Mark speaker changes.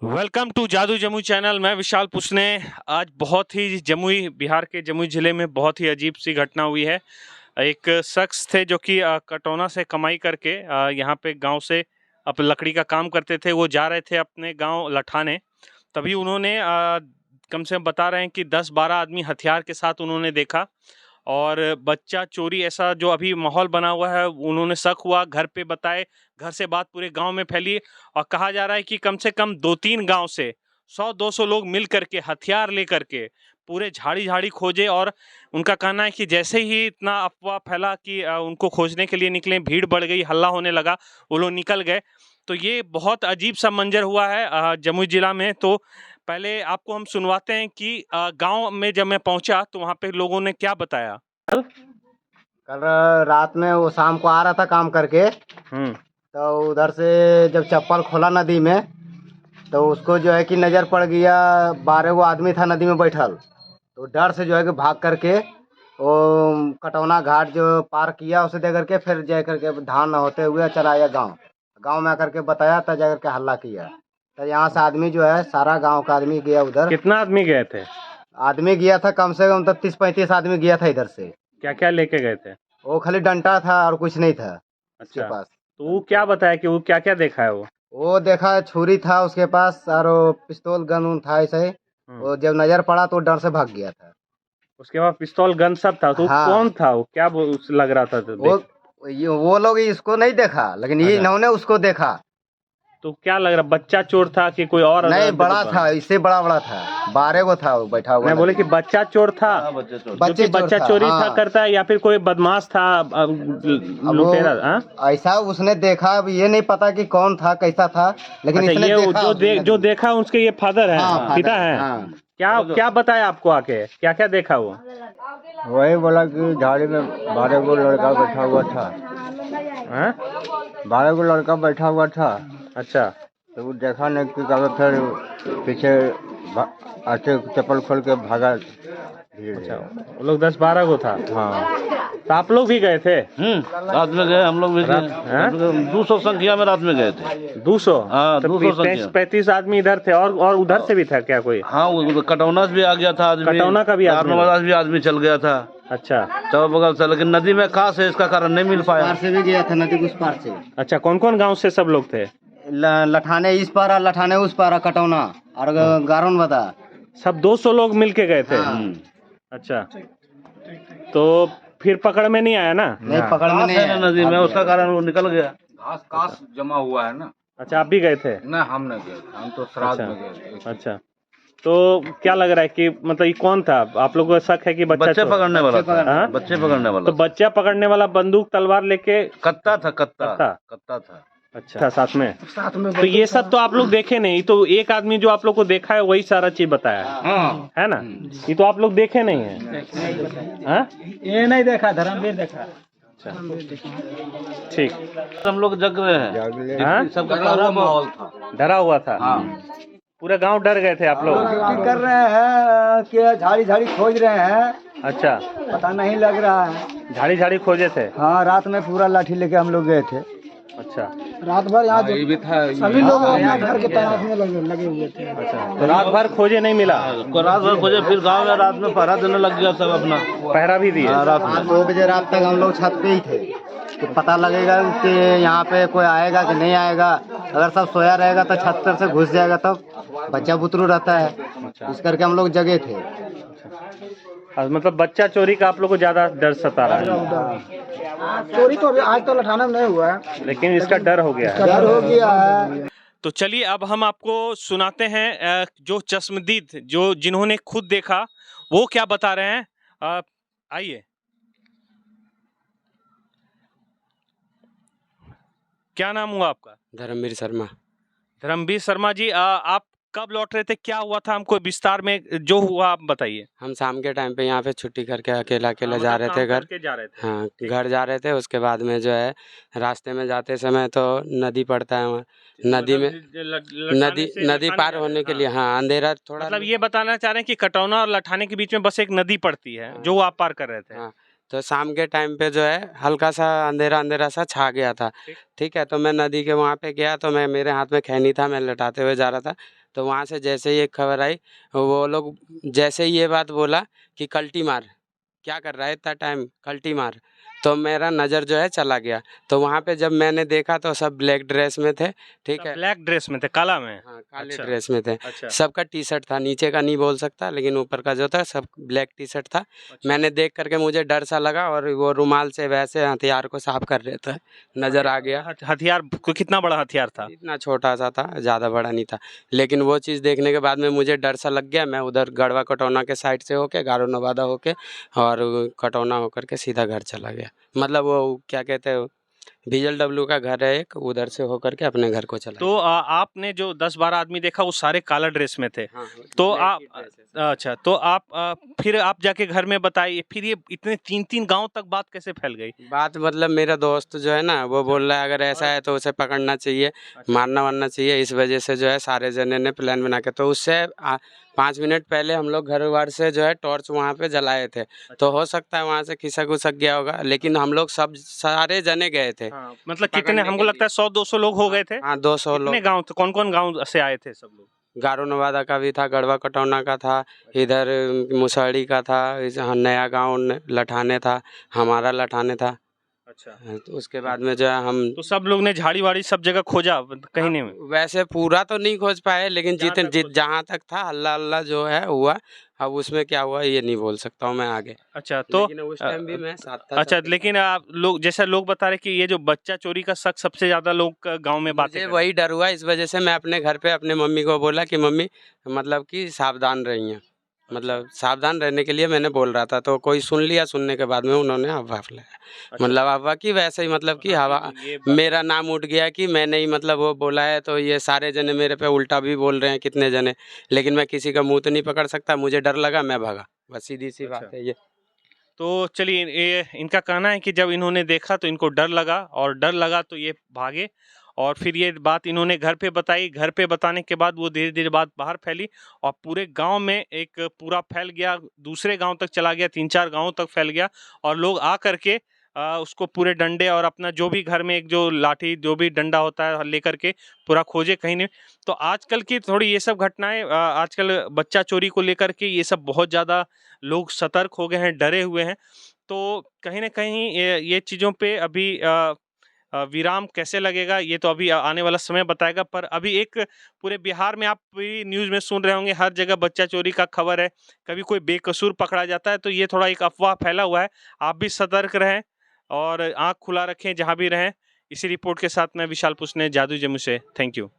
Speaker 1: Welcome to जादू Jamui channel. मैं विशाल पुसने। आज बहुत ही जमुई, बिहार के जमुई ज़िले में बहुत ही अजीब सी घटना हुई है। एक शख्स थे जो कि कटौना से कमाई करके यहाँ पे गांव से अब लकड़ी का काम करते थे। वो जा रहे थे अपने गांव लठाने, तभी उन्होंने कम से कम बता रहे हैं कि 10-12 आदमी हथियार के साथ उन्होंने देखा और बच्चा चोरी, ऐसा जो अभी माहौल बना हुआ है। उन्होंने शक हुआ, घर पे बताए, घर से बात पूरे गांव में फैली और कहा जा रहा है कि कम से कम 2-3 गांव से 100-200 लोग मिल करके हथियार लेकर के पूरे झाड़ी झाड़ी खोजे। और उनका कहना है कि जैसे ही इतना अफवाह फैला कि उनको खोजने के लिए निकले, भीड़ बढ़ गई, हल्ला होने लगा, वो लोग निकल गए। तो ये बहुत अजीब सा मंजर हुआ है जमुई जिला में। तो पहले आपको हम सुनवाते हैं कि गांव में जब मैं पहुंचा तो वहां पे लोगों ने क्या बताया।
Speaker 2: कल रात में वो शाम को आ रहा था काम करके, तो उधर से जब चप्पल खोला नदी में तो उसको जो है कि नज़र पड़ गया 12 गो आदमी था नदी में बैठल। तो डर से जो है कि भाग करके वो कटौना घाट जो पार किया उसे दे करके फिर जा करके धान होते हुए चला आया गाँव। गाँव में आकर के बताया तब जा करके हल्ला किया। तो यहाँ से आदमी जो है सारा गांव का आदमी गया उधर।
Speaker 1: कितना आदमी गए थे?
Speaker 2: आदमी गया था कम से कम तो 30-35 आदमी गया था इधर से।
Speaker 1: क्या क्या लेके गए थे?
Speaker 2: वो खाली डंडा था और कुछ नहीं था उसके
Speaker 1: अच्छा,
Speaker 2: पास।
Speaker 1: तो वो क्या बताया कि वो क्या क्या देखा है
Speaker 2: वो देखा छुरी था उसके पास और वो पिस्तौल गन उन था ऐसे ही। वो जब नजर पड़ा तो डर से भाग गया था।
Speaker 1: उसके बाद पिस्तौल गन सब था। तो
Speaker 2: हाँ।
Speaker 1: कौन था वो? क्या लग रहा था
Speaker 2: वो लोग इसको नहीं देखा लेकिन ये
Speaker 1: अच्छा।
Speaker 2: इन्होंने उसको देखा।
Speaker 1: तो क्या लग रहा, बच्चा चोर था कि कोई और?
Speaker 2: नहीं, बड़ा था, इससे बड़ा बड़ा था, 12 गो था वो बैठा हुआ।
Speaker 1: मैं बोले कि बच्चा चोर था। बच्चा चोरी था करता है या फिर कोई बदमाश था, लुटेरा?
Speaker 2: ऐसा उसने देखा। अब ये नहीं पता कि कौन था कैसा था, लेकिन
Speaker 1: अच्छा,
Speaker 2: इसने
Speaker 1: ये
Speaker 2: देखा
Speaker 1: जो देखा उसके ये फादर है, पिता है। क्या क्या बताया आपको आके, क्या क्या देखा वो?
Speaker 2: वही बोला कि झाड़ी में 12 गो लड़का बैठा हुआ था। 12 गो लड़का बैठा हुआ था।
Speaker 1: अच्छा,
Speaker 2: तो वो देखा नहीं कि क्या फिर पीछे आते चप्पल खोल के भागा।
Speaker 1: अच्छा, वो लोग 10-12 को था।
Speaker 2: हाँ।
Speaker 1: तो आप लोग भी गए थे?
Speaker 3: रात में गए, हम लोग भी गए। 200 संख्या में रात में गए थे।
Speaker 1: 200?
Speaker 3: हाँ,
Speaker 1: तो 35 आदमी इधर थे और उधर से भी था क्या कोई?
Speaker 3: हाँ, वो कटौना से भी आ गया था आदमी।
Speaker 1: कटौना का भी
Speaker 3: भी आदमी चल गया था।
Speaker 1: अच्छा,
Speaker 3: चारों बगल से, लेकिन नदी में कहाँ से इसका कारण नहीं मिल पाया।
Speaker 2: पार से भी गया था, नदी उस पार से।
Speaker 1: अच्छा, कौन कौन गांव से सब लोग थे?
Speaker 2: लठाने इस पार और लठाने उस पार, कटौना और गारोन बता।
Speaker 1: सब 200 लोग मिल के गए थे। अच्छा, तो फिर पकड़ में नहीं आया ना?
Speaker 2: नहीं, पकड़ में नहीं आया
Speaker 3: नदी में, उसका कारण वो निकल गया।
Speaker 4: घास जमा हुआ है ना।
Speaker 1: अच्छा, आप भी गए थे?
Speaker 4: ना, हम नहीं गए, हम तो श्राद्ध में गए थे।
Speaker 1: अच्छा, तो क्या लग रहा है कि मतलब ये कौन था? आप लोगों को शक है कि
Speaker 3: बच्चे पकड़ने वाला था। बच्चे पकड़ने वाला।
Speaker 1: तो बच्चा पकड़ने वाला बंदूक तलवार लेके
Speaker 3: कत्ता था।
Speaker 1: अच्छा, साथ में तो ये सब तो आप लोग देखे नहीं। तो एक आदमी जो आप लोग को देखा है वही सारा चीज बताया है ना? ये तो आप लोग देखे नहीं है।
Speaker 2: ये नहीं देखा, धर्मवीर देखा।
Speaker 1: ठीक,
Speaker 3: हम लोग जग रहे हैं। सबका
Speaker 4: डरा माहौल था।
Speaker 1: डरा हुआ था। पूरा गांव डर गए थे आप लोग?
Speaker 2: कर रहे हैं कि झाड़ी झाड़ी खोज रहे हैं।
Speaker 1: अच्छा,
Speaker 2: पता नहीं लग रहा है।
Speaker 1: झाड़ी झाड़ी खोजे थे?
Speaker 2: हाँ, रात में पूरा लाठी लेके हम लोग गए थे।
Speaker 1: अच्छा,
Speaker 2: रात भर यहाँ
Speaker 4: ये भी था,
Speaker 2: सभी लोग घर के तैनात में लगे हुए थे।
Speaker 1: अच्छा, तो रात भर खोजे, नहीं मिला?
Speaker 3: रात भर खोजे, फिर गांव में रात में पहरा देने लग गया सब अपना।
Speaker 1: पहरा भी दिए?
Speaker 3: रात में
Speaker 2: 2 बजे रात तक हम लोग छत पे ही थे कि पता लगेगा कि यहाँ पे कोई आएगा कि नहीं आएगा। अगर सब सोया रहेगा तो छत पर से घुस जाएगा, तब बच्चा बुतरू रहता है। इस करके हम लोग जगे थे।
Speaker 1: मतलब बच्चा चोरी का आप लोग को ज्यादा डर सता रहा है?
Speaker 2: चोरी तो आज तो लठाना में नहीं हुआ है,
Speaker 1: लेकिन इसका डर हो गया है।
Speaker 2: डर हो गया है।
Speaker 1: तो चलिए अब हम आपको सुनाते हैं जो चश्मदीद, जो जिन्होंने खुद देखा, वो क्या बता रहे हैं। आइए। क्या नाम हुआ आपका?
Speaker 5: धर्मवीर शर्मा।
Speaker 1: धर्मवीर शर्मा जी, आप कब लौट रहे थे? क्या हुआ था? हमको विस्तार में जो हुआ आप बताइए।
Speaker 5: हम शाम के टाइम पे यहाँ पे छुट्टी करके अकेला जा रहे थे घर। हाँ, घर जा रहे थे। उसके बाद में जो है रास्ते में जाते समय तो नदी पड़ता है वहाँ। नदी में नदी पार होने के लिए, हाँ, अंधेरा थोड़ा।
Speaker 1: मतलब ये बताना चाह रहे हैं कि कटौना और लठाने के बीच में बस एक नदी पड़ती है जो आप पार कर रहे थे।
Speaker 5: हाँ, तो शाम के टाइम पे जो है हल्का सा अंधेरा अंधेरा सा छा गया था। ठीक है, तो मैं नदी के वहाँ पे गया, तो मैं मेरे हाथ में खैनी था, मैं लटाते हुए जा रहा था। तो वहाँ से जैसे ही एक खबर आई, वो लोग जैसे ही ये बात बोला कि कल्टी मार, क्या कर रहा है इतना टाइम, कल्टी मार, तो मेरा नज़र जो है चला गया। तो वहाँ पे जब मैंने देखा तो सब ब्लैक ड्रेस में थे। ठीक है,
Speaker 1: ब्लैक ड्रेस में थे, काला में?
Speaker 5: हाँ, काले
Speaker 1: अच्छा।
Speaker 5: ड्रेस में थे।
Speaker 1: अच्छा।
Speaker 5: सबका टी शर्ट था, नीचे का नहीं बोल सकता, लेकिन ऊपर का जो था सब ब्लैक टी शर्ट था।
Speaker 1: अच्छा।
Speaker 5: मैंने देख करके मुझे डर सा लगा, और वो रुमाल से वैसे हथियार को साफ कर रहे थे, नज़र आ गया।
Speaker 1: हथियार कितना बड़ा हथियार था?
Speaker 5: इतना छोटा सा था, ज़्यादा बड़ा नहीं था। लेकिन वो चीज़ देखने के बाद में मुझे डर सा लग गया। मैं उधर गढ़वा कटौना के साइड से होके, गारो नवादा होके और कटौना होकर के सीधा घर चला गया। मतलब वो क्या कहते हैं, VLW का घर है एक, उधर से होकर के अपने घर को चला
Speaker 1: तो आपने जो 10-12 आदमी देखा वो सारे काला ड्रेस में थे?
Speaker 5: गया। हाँ,
Speaker 1: तो
Speaker 5: ब्लैक
Speaker 1: आप
Speaker 5: ही ड्रेस है सब।
Speaker 1: अच्छा, तो आप फिर आप जाके घर में बताइए, फिर ये इतने 3-3 गाँव तक बात कैसे फैल गई?
Speaker 5: बात मतलब मेरा दोस्त जो है ना, वो बोल रहा है अगर ऐसा है तो उसे पकड़ना चाहिए, मारना वारना चाहिए। इस वजह से जो है सारे जने ने प्लान बना के, तो उससे 5 मिनट पहले हम लोग घर बार से जो है टॉर्च वहाँ पे जलाए थे। तो हो सकता है वहाँ से खिसक उसक गया होगा, लेकिन हम लोग सब सारे जने गए थे।
Speaker 1: हाँ, मतलब कितने,
Speaker 5: पकड़ने
Speaker 1: हमको
Speaker 5: के
Speaker 1: लगता है 100-200 लोग हो गए थे?
Speaker 5: हाँ, 200
Speaker 1: कितने
Speaker 5: लोग।
Speaker 1: गाँव थे, कौन-कौन गाँव से आए थे सब लोग?
Speaker 5: गारो नवादा का भी था, गढ़वा कटौना का था, इधर मुसहरी का था, नया गांव लठाने था, हमारा लठाने था।
Speaker 1: अच्छा।
Speaker 5: तो उसके बाद में जो है हम
Speaker 1: तो सब लोग ने झाड़ी वाड़ी सब जगह खोजा, कहीं नहीं में?
Speaker 5: वैसे पूरा तो नहीं खोज पाए, लेकिन
Speaker 1: जहाँ तक खोज-
Speaker 5: जहाँ तक था हल्ला हल्ला जो है हुआ। अब उसमें क्या हुआ ये नहीं बोल सकता हूँ मैं आगे।
Speaker 1: अच्छा, तो
Speaker 5: लेकिन उस टाइम भी मैं साथ था।
Speaker 1: अच्छा,
Speaker 5: सबके
Speaker 1: लेकिन आप लोग, जैसा लोग बता रहे कि ये जो बच्चा चोरी का शक सबसे ज्यादा लोग गांव में बातें
Speaker 5: मुझे
Speaker 1: कर
Speaker 5: वही डर हुआ, इस वजह से मैं अपने घर पे अपने मम्मी को बोला कि मम्मी मतलब कि सावधान रहिए, मतलब सावधान रहने के लिए मैंने बोल रहा था। तो कोई सुन लिया, सुनने के बाद में उन्होंने अफवाह फैलाया। मतलब अफवाह की वैसे ही, मतलब कि हवा
Speaker 1: ये बात-
Speaker 5: मेरा नाम उठ गया कि मैंने ही मतलब वो बोला है। तो ये सारे जने मेरे पे उल्टा भी बोल रहे हैं, कितने जने, लेकिन मैं किसी का मुंह तो नहीं पकड़ सकता। मुझे डर लगा, मैं भागा, बस सीधी सी बात है ये।
Speaker 1: तो चलिए, ये इनका कहना है कि जब इन्होंने देखा तो इनको डर लगा, और डर लगा तो ये भागे, और फिर ये बात इन्होंने घर पे बताई। घर पे बताने के बाद वो धीरे धीरे बात बाहर फैली, और पूरे गांव में एक पूरा फैल गया, दूसरे गांव तक चला गया, 3-4 गांव तक फैल गया। और लोग आ करके उसको पूरे डंडे और अपना जो भी घर में एक जो लाठी, जो भी डंडा होता है, लेकर के पूरा खोजे, कहीं नहीं। तो आजकल की थोड़ी ये सब घटनाएं, आजकल बच्चा चोरी को लेकर के ये सब बहुत ज़्यादा लोग सतर्क हो गए हैं, डरे हुए हैं। तो कहीं ना कहीं ये चीज़ों पे अभी विराम कैसे लगेगा, ये तो अभी आने वाला समय बताएगा। पर अभी एक पूरे बिहार में आप भी न्यूज़ में सुन रहे होंगे, हर जगह बच्चा चोरी का खबर है। कभी कोई बेकसूर पकड़ा जाता है, तो ये थोड़ा एक अफवाह फैला हुआ है। आप भी सतर्क रहें और आँख खुला रखें जहाँ भी रहें। इसी रिपोर्ट के साथ मैं विशाल पुष्ने, जादू जम्मू से। Thank you.